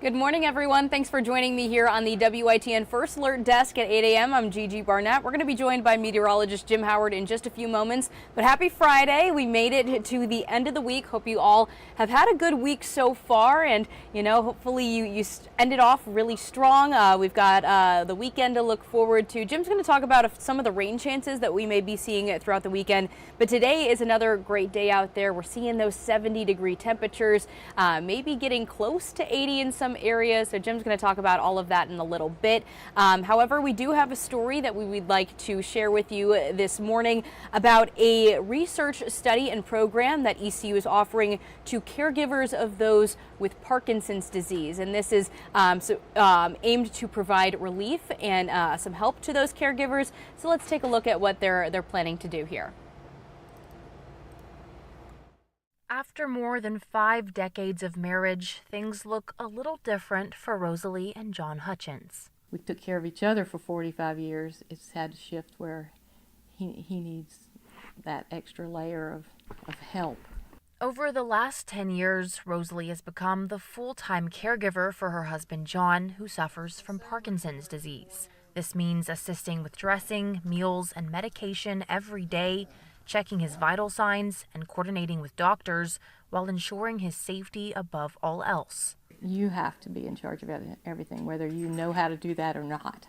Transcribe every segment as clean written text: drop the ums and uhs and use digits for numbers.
Good morning, everyone. Thanks for joining me here on the WITN First Alert Desk at 8 a.m. I'm Gigi Barnett. We're going to be joined by meteorologist Jim Howard in just a few moments. But happy Friday. We made it to the end of the week. Hope you all have had a good week so far. And, hopefully you ended off really strong. We've got the weekend to look forward to. Jim's going to talk about some of the rain chances that we may be seeing throughout the weekend. But today is another great day out there. We're seeing those 70-degree temperatures, maybe getting close to 80 in some areas. So Jim's going to talk about all of that in a little bit. However, we do have a story that we would like to share with you this morning about a research study and program that ECU is offering to caregivers of those with Parkinson's disease. And this is aimed to provide relief and some help to those caregivers. So let's take a look at what they're planning to do here. After more than 5 decades of marriage, things look a little different for Rosalie and John Hutchins. We took care of each other for 45 years. It's had to shift where he needs that extra layer of help. Over the last 10 years, Rosalie has become the full-time caregiver for her husband John, who suffers from Parkinson's disease. This means assisting with dressing, meals, and medication every day, checking his vital signs, and coordinating with doctors while ensuring his safety above all else. You have to be in charge of everything, whether you know how to do that or not.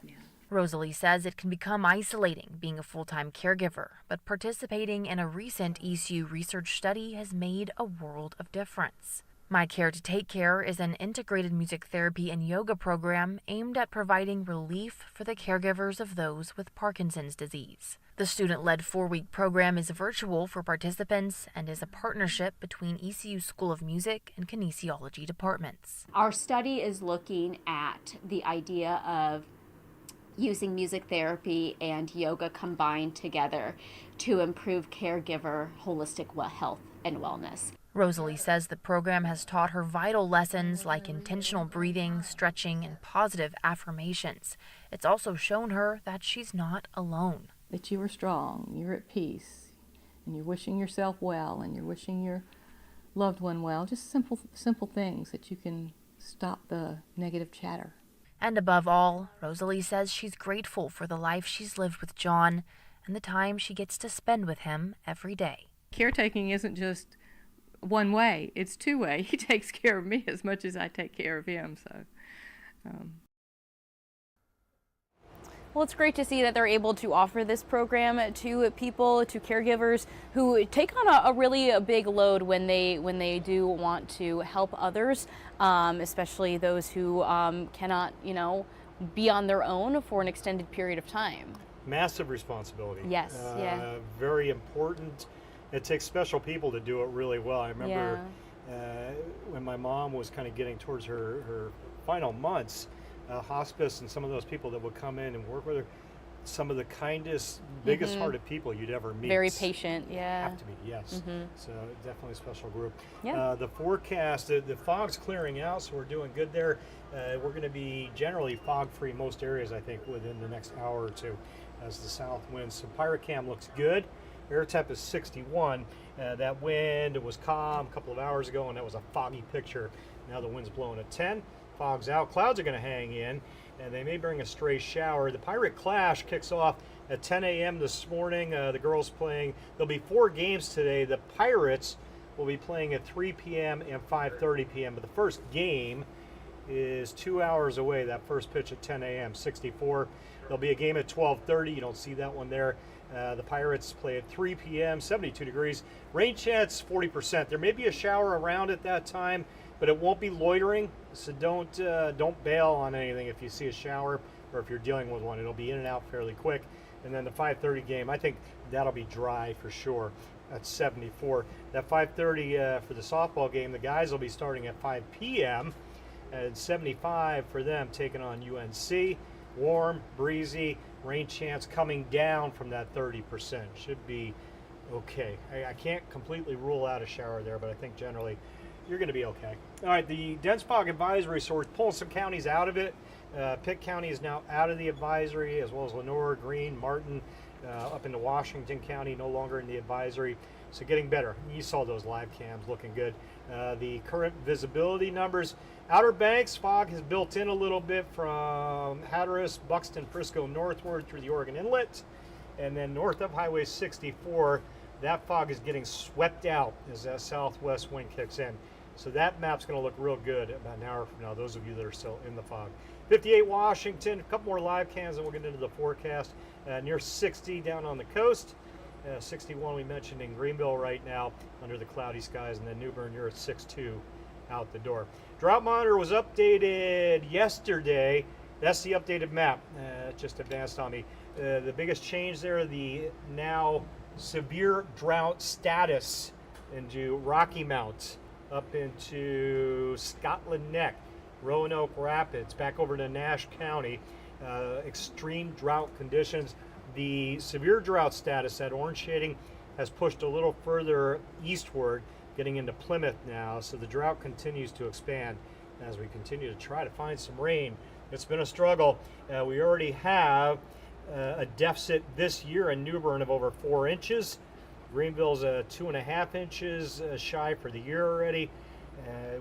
Rosalie says it can become isolating being a full-time caregiver, but participating in a recent ECU research study has made a world of difference. My Care to Take Care is an integrated music therapy and yoga program aimed at providing relief for the caregivers of those with Parkinson's disease. The student-led 4-week program is virtual for participants and is a partnership between ECU School of Music and kinesiology departments. Our study is looking at the idea of using music therapy and yoga combined together to improve caregiver holistic health and wellness. Rosalie says the program has taught her vital lessons like intentional breathing, stretching, and positive affirmations. It's also shown her that she's not alone. That you are strong, you're at peace, and you're wishing yourself well, and you're wishing your loved one well. Just simple things that you can stop the negative chatter. And above all, Rosalie says she's grateful for the life she's lived with John and the time she gets to spend with him every day. Caretaking isn't just one way, it's two-way. He takes care of me as much as I take care of him. Well, it's great to see that they're able to offer this program to people, to caregivers who take on a really big load when they do want to help others, especially those who cannot, be on their own for an extended period of time. Massive responsibility. Yes, yeah. Very important. It takes special people to do it really well. I remember when my mom was kind of getting towards her final months, hospice and some of those people that would come in and work with her, some of the kindest, biggest hearted people you'd ever meet. Very patient, yeah. Have to be, yes. So definitely a special group. Yeah. The forecast, the fog's clearing out, so we're doing good there. We're going to be generally fog-free most areas, I think, within the next hour or two as the south winds. So Pyrocam looks good. Air temp is 61. That wind, it was calm a couple of hours ago, and that was a foggy picture. Now the wind's blowing at 10. Fog's out. Clouds are going to hang in, and they may bring a stray shower. The Pirate Clash kicks off at 10 a.m. this morning. The girls playing. There'll be 4 games today. The Pirates will be playing at 3 p.m. and 5:30 p.m. But the first game is 2 hours away. That first pitch at 10 a.m. 64. There'll be a game at 12:30. You don't see that one there. The Pirates play at 3 p.m. 72 degrees. Rain chance 40%. There may be a shower around at that time, but it won't be loitering, so don't bail on anything if you see a shower or if you're dealing with one. It'll be in and out fairly quick. And then the 5:30 game, I think that'll be dry for sure. That's 74. That 5:30 for the softball game, the guys will be starting at 5 p.m. and 75 for them, taking on UNC. Warm, breezy, rain chance coming down from that 30%. Should be okay. I can't completely rule out a shower there, but I think generally you're going to be okay. All right, the dense fog advisory, so we're pulling some counties out of it. Pitt County is now out of the advisory, as well as Lenore, Greene, Martin, up into Washington County, no longer in the advisory. So getting better. You saw those live cams looking good. The current visibility numbers. Outer Banks, fog has built in a little bit from Hatteras, Buxton, Frisco northward through the Oregon Inlet. And then north of Highway 64, that fog is getting swept out as that southwest wind kicks in. So that map's going to look real good about an hour from now, those of you that are still in the fog. 58 Washington, a couple more live cams and we'll get into the forecast. Near 60 down on the coast. 61 we mentioned in Greenville right now under the cloudy skies, and then New Bern, you're at 6.2 out the door. Drought monitor was updated yesterday. That's the updated map. It just advanced on me. The biggest change there, the now severe drought status into Rocky Mount, up into Scotland Neck, Roanoke Rapids, back over to Nash County. Extreme drought conditions. The severe drought status, that orange shading, has pushed a little further eastward, getting into Plymouth now, so the drought continues to expand as we continue to try to find some rain. It's been a struggle. We already have a deficit this year in New Bern of over 4 inches. Greenville's 2.5 inches shy for the year already.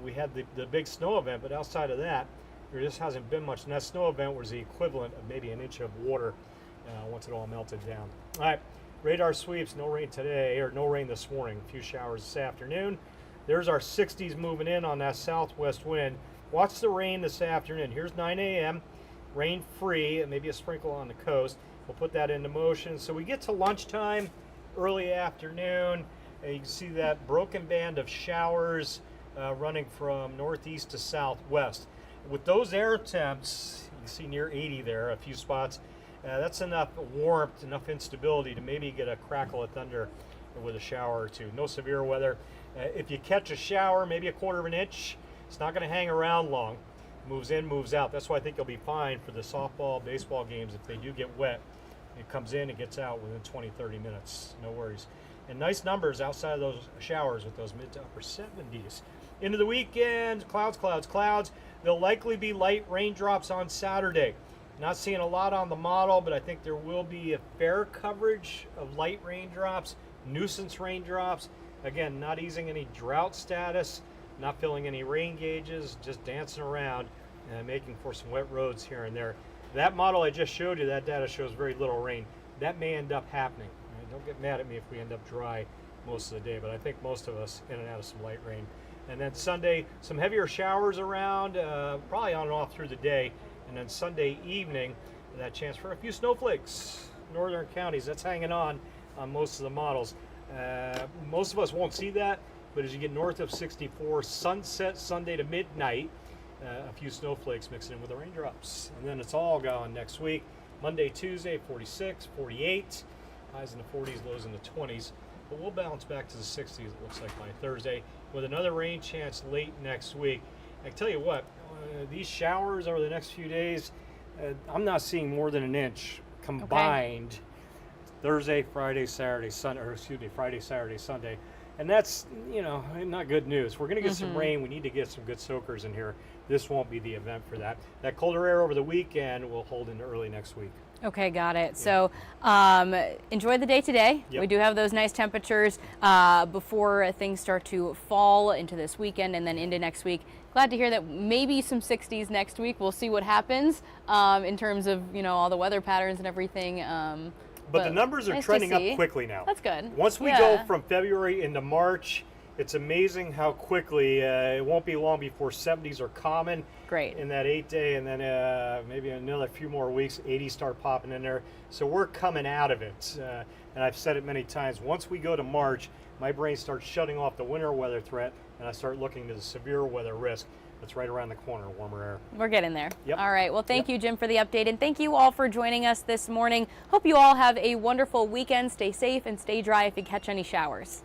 We had the big snow event, but outside of that, there just hasn't been much. And that snow event was the equivalent of maybe an inch of water once it all melted down. All right, radar sweeps, no rain today, or no rain this morning. A few showers this afternoon. There's our 60s moving in on that southwest wind. Watch the rain this afternoon. Here's 9 a.m. Rain free, and maybe a sprinkle on the coast. We'll put that into motion. So we get to lunchtime, early afternoon, and you can see that broken band of showers running from northeast to southwest. With those air temps, you can see near 80 there, a few spots. That's enough warmth, enough instability to maybe get a crackle of thunder with a shower or two. No severe weather. If you catch a shower, maybe a 1/4 of an inch, it's not going to hang around long. Moves in, moves out. That's why I think you'll be fine for the softball, baseball games. If they do get wet, it comes in and gets out within 20, 30 minutes. No worries. And nice numbers outside of those showers with those mid to upper 70s. Into the weekend, clouds, clouds, clouds. There'll likely be light raindrops on Saturday. Not seeing a lot on the model, but I think there will be a fair coverage of light raindrops, nuisance raindrops. Again, not easing any drought status, not filling any rain gauges, just dancing around and making for some wet roads here and there. That model I just showed you, that data shows very little rain. That may end up happening. Don't get mad at me if we end up dry most of the day, but I think most of us in and out of some light rain. And then Sunday, some heavier showers around, probably on and off through the day. And then Sunday evening, that chance for a few snowflakes. Northern counties, that's hanging on most of the models. Most of us won't see that, but as you get north of 64, sunset Sunday to midnight, a few snowflakes mixing in with the raindrops. And then it's all gone next week. Monday, Tuesday, 46, 48, highs in the 40s, lows in the 20s. But we'll bounce back to the 60s, it looks like, by Thursday, with another rain chance late next week. I can tell you what, these showers over the next few days, I'm not seeing more than an inch combined. Thursday, Friday, Saturday, Sunday, or excuse me, Friday, Saturday, Sunday. And that's, you know, not good news. We're going to get some rain. We need to get some good soakers in here. This won't be the event for that. That colder air over the weekend will hold into early next week. Okay, got it. So enjoy the day today. Yep. We do have those nice temperatures before things start to fall into this weekend and then into next week. Glad to hear that maybe some 60s next week. We'll see what happens in terms of, you know, all the weather patterns and everything. But the numbers are nice trending to up see. quickly now. That's good. Once we go from February into March, it's amazing how quickly, it won't be long before 70s are common. Great. In that 8-day, and then maybe another few more weeks, 80s start popping in there. So we're coming out of it. And I've said it many times, once we go to March, my brain starts shutting off the winter weather threat, and I start looking to the severe weather risk that's right around the corner, warmer air. We're getting there. Yep. All right. Well, thank you, Jim, for the update. And thank you all for joining us this morning. Hope you all have a wonderful weekend. Stay safe and stay dry if you catch any showers.